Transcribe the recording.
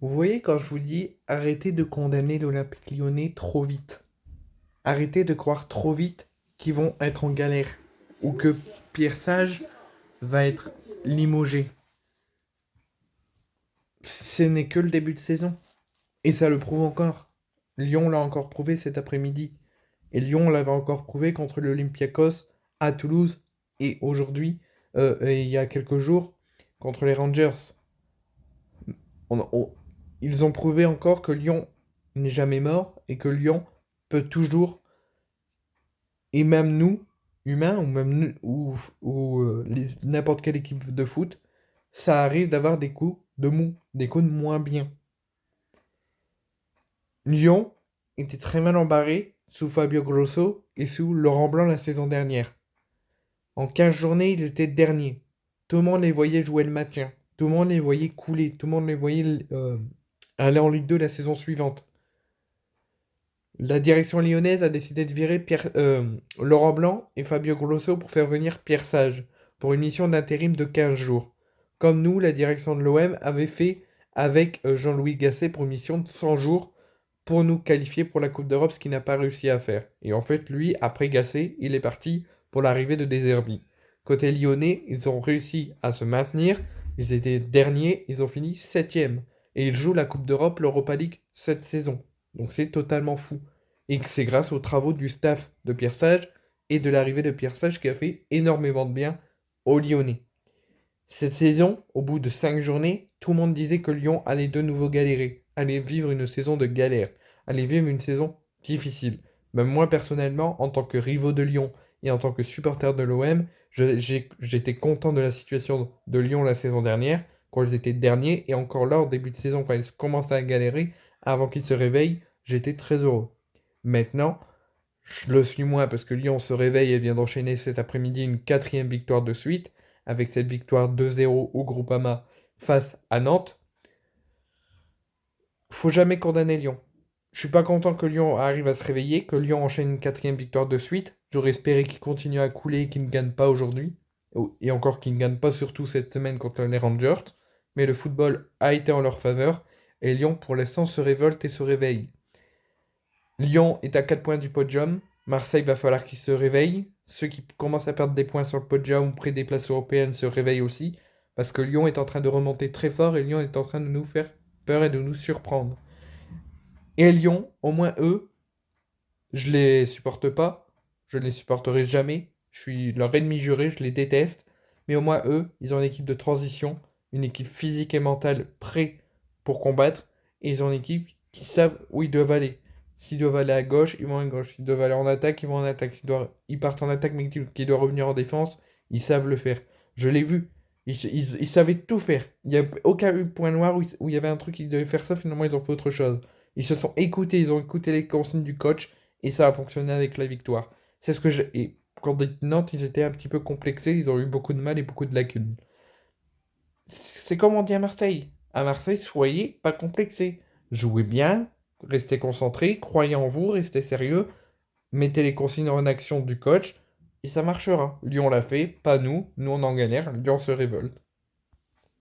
Vous voyez quand je vous dis arrêtez de condamner l'Olympique Lyonnais trop vite. Arrêtez de croire trop vite qu'ils vont être en galère. Ou que Pierre Sage va être limogé. Ce n'est que le début de saison. Et ça le prouve encore. Lyon l'a encore prouvé cet après-midi. Et Lyon l'avait encore prouvé contre l'Olympiakos à Toulouse. Et aujourd'hui, et il y a quelques jours, contre les Rangers. On- on- Ils ont prouvé encore que Lyon n'est jamais mort et que Lyon peut toujours, et même nous, humains, ou même nous, n'importe quelle équipe de foot, ça arrive d'avoir des coups de mou, des coups de moins bien. Lyon était très mal embarré sous Fabio Grosso et sous Laurent Blanc la saison dernière. En 15 journées, ils étaient derniers. Tout le monde les voyait jouer le maintien. Tout le monde les voyait couler. Tout le monde les voyait aller en Ligue 2 la saison suivante. La direction lyonnaise a décidé de virer Laurent Blanc et Fabio Grosso pour faire venir Pierre Sage pour une mission d'intérim de 15 jours. Comme nous, la direction de l'OM avait fait avec Jean-Louis Gasset pour une mission de 100 jours pour nous qualifier pour la Coupe d'Europe, ce qu'il n'a pas réussi à faire. Et en fait, lui, après Gasset, il est parti pour l'arrivée de Deserbi. Côté lyonnais, ils ont réussi à se maintenir. Ils étaient derniers, ils ont fini 7e. Et ils jouent la Coupe d'Europe, l'Europa League cette saison. Donc c'est totalement fou. Et que c'est grâce aux travaux du staff de Pierre Sage et de l'arrivée de Pierre Sage qui a fait énormément de bien aux Lyonnais. Cette saison, au bout de 5 journées, tout le monde disait que Lyon allait de nouveau galérer, allait vivre une saison de galère, allait vivre une saison difficile. Même moi personnellement, en tant que rivaux de Lyon et en tant que supporter de l'OM, j'étais content de la situation de Lyon la saison dernière, quand ils étaient derniers, et encore là, au début de saison, quand ils commençaient à galérer, avant qu'ils se réveillent, j'étais très heureux. Maintenant, je le suis moins parce que Lyon se réveille et vient d'enchaîner cet après-midi une quatrième victoire de suite, avec cette victoire 2-0 au Groupama face à Nantes. Faut jamais condamner Lyon. Je suis pas content que Lyon arrive à se réveiller, que Lyon enchaîne une quatrième victoire de suite. J'aurais espéré qu'il continue à couler et qu'il ne gagne pas aujourd'hui. Et encore qu'il ne gagne pas surtout cette semaine contre les Rangers. Mais le football a été en leur faveur. Et Lyon, pour l'instant, se révolte et se réveille. Lyon est à 4 points du podium. Marseille va falloir qu'ils se réveillent. Ceux qui commencent à perdre des points sur le podium ou près des places européennes se réveillent aussi. Parce que Lyon est en train de remonter très fort et Lyon est en train de nous faire peur et de nous surprendre. Et Lyon, au moins eux, je les supporte pas. Je ne les supporterai jamais. Je suis leur ennemi juré, je les déteste. Mais au moins eux, ils ont une équipe de transition, une équipe physique et mentale prêts pour combattre. Et ils ont une équipe qui savent où ils doivent aller. S'ils doivent aller à gauche, ils vont à gauche. S'ils doivent aller en attaque, ils vont en attaque. Ils partent en attaque, mais qu'ils doivent revenir en défense, ils savent le faire. Je l'ai vu. Ils savaient tout faire. Il n'y a aucun point noir où il y avait un truc qu'ils devaient faire ça, finalement ils ont fait autre chose. Ils se sont écoutés, ils ont écouté les consignes du coach et ça a fonctionné avec la victoire. C'est ce que j'ai. Et quand Nantes, ils étaient un petit peu complexés, ils ont eu beaucoup de mal et beaucoup de lacunes. C'est comme on dit à Marseille. À Marseille, soyez pas complexés. Jouez bien, restez concentrés, croyez en vous, restez sérieux, mettez les consignes en action du coach et ça marchera. Lyon l'a fait, pas nous. Nous on en galère, Lyon se révolte.